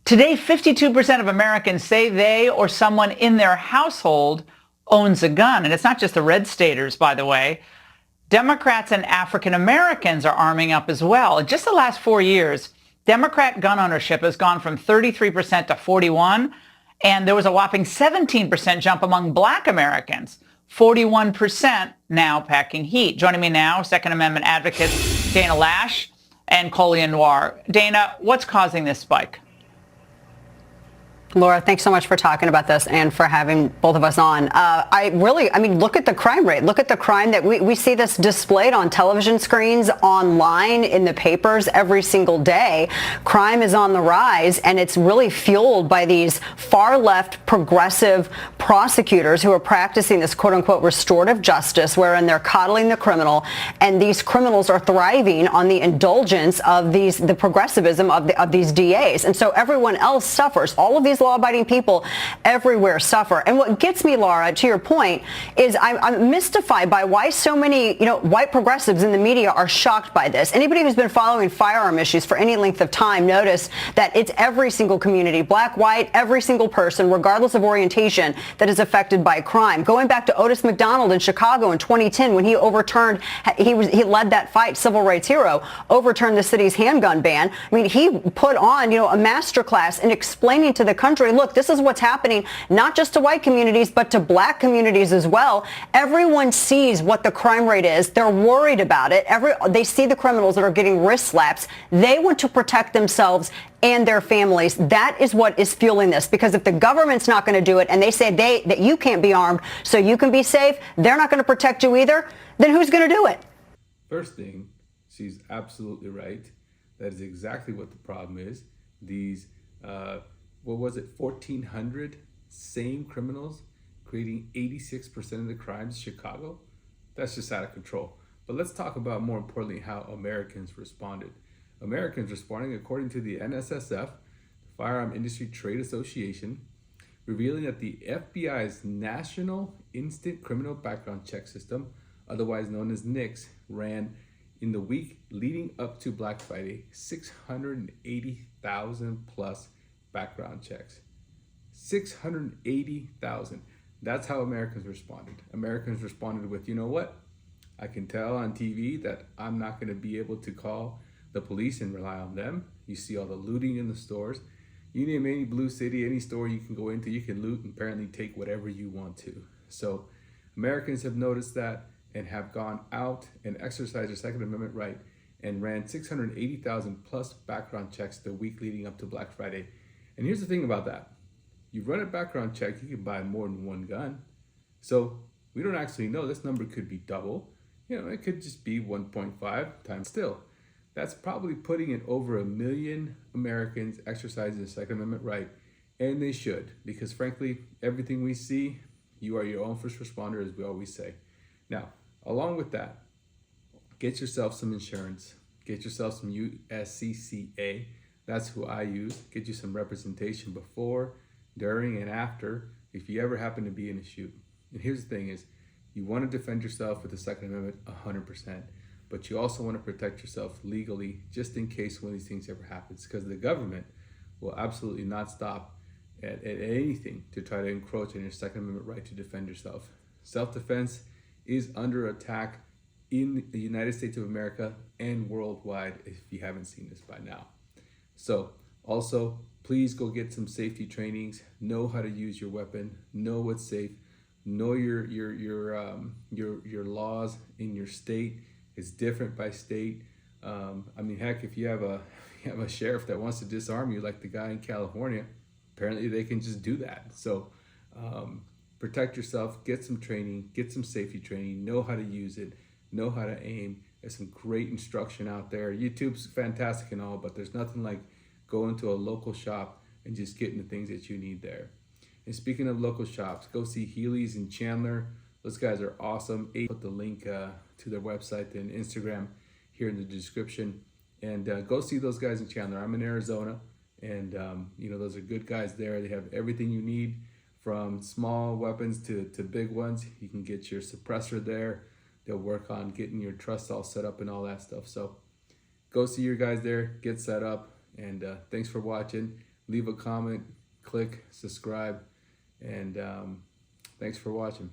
Today, 52% of Americans say they or someone in their household owns a gun. And it's not just the red staters, by the way. Democrats and African Americans are arming up as well. In just the last 4 years, Democrat gun ownership has gone from 33% to 41%. And there was a whopping 17% jump among Black Americans. 41% now packing heat. Joining me now, Second Amendment advocates Dana Loesch and Colion Noir. Dana, what's causing this spike? Laura, thanks so much for talking about this and for having both of us on. Look at the crime rate. Look at the crime that we see this displayed on television screens, online, in the papers every single day. Crime is on the rise, and it's really fueled by these far left progressive prosecutors who are practicing this quote unquote restorative justice, wherein they're coddling the criminal, and these criminals are thriving on the indulgence of the progressivism of these DAs. And so everyone else suffers. All of these law-abiding people everywhere suffer. And what gets me, Laura, to your point, is I'm mystified by why so many, white progressives in the media are shocked by this. Anybody who's been following firearm issues for any length of time notice that it's every single community, black, white, every single person, regardless of orientation, that is affected by crime. Going back to Otis McDonald in Chicago in 2010, when he led that fight, civil rights hero, overturned the city's handgun ban. I mean, he put on, a master class in explaining to the country, look, this is what's happening, not just to white communities, but to black communities as well. Everyone sees what the crime rate is. They're worried about it. They see the criminals that are getting wrist slaps. They want to protect themselves and their families. That is what is fueling this. Because if the government's not going to do it, and they say that you can't be armed so you can be safe, they're not going to protect you either, then who's going to do it? First thing, she's absolutely right. That is exactly what the problem is. These 1,400 same criminals creating 86% of the crimes in Chicago? That's just out of control. But let's talk about, more importantly, how Americans responded. Americans responding according to the NSSF, the Firearm Industry Trade Association, revealing that the FBI's National Instant Criminal Background Check System, otherwise known as NICS, ran in the week leading up to Black Friday 680,000 plus background checks. 680,000. That's how Americans responded. Americans responded with, you know what? I can tell on TV that I'm not going to be able to call the police and rely on them. You see all the looting in the stores. You name any blue city, any store you can go into, you can loot and apparently take whatever you want to. So Americans have noticed that and have gone out and exercised their Second Amendment right and ran 680,000 plus background checks the week leading up to Black Friday. And here's the thing about that. You run a background check, you can buy more than one gun. So we don't actually know. This number could be double. It could just be 1.5 times. Still, that's probably putting it over 1 million Americans exercising the Second Amendment right. And they should, because frankly, everything we see, you are your own first responder, as we always say. Now, along with that, get yourself some insurance. Get yourself some USCCA. That's who I use. Get you some representation before, during, and after if you ever happen to be in a shoot. And here's the thing is, you want to defend yourself with the Second Amendment 100%, but you also want to protect yourself legally just in case one of these things ever happens, because the government will absolutely not stop at anything to try to encroach on your Second Amendment right to defend yourself. Self-defense is under attack in the United States of America and worldwide, if you haven't seen this by now. So also, please go get some safety trainings. Know how to use your weapon. Know what's safe. Know your laws in your state. It's different by state. Heck, if you have a sheriff that wants to disarm you, like the guy in California, apparently they can just do that. So protect yourself. Get some training. Get some safety training. Know how to use it. Know how to aim. There's some great instruction out there. YouTube's fantastic and all, but there's nothing like going to a local shop and just getting the things that you need there. And speaking of local shops, go see Healy's in Chandler. Those guys are awesome. Put the link to their website and Instagram here in the description. And go see those guys in Chandler. I'm in Arizona, and those are good guys there. They have everything you need, from small weapons to big ones. You can get your suppressor there. They'll work on getting your truss all set up and all that stuff. So go see your guys there, get set up, and thanks for watching. leave a comment, click subscribe, and thanks for watching.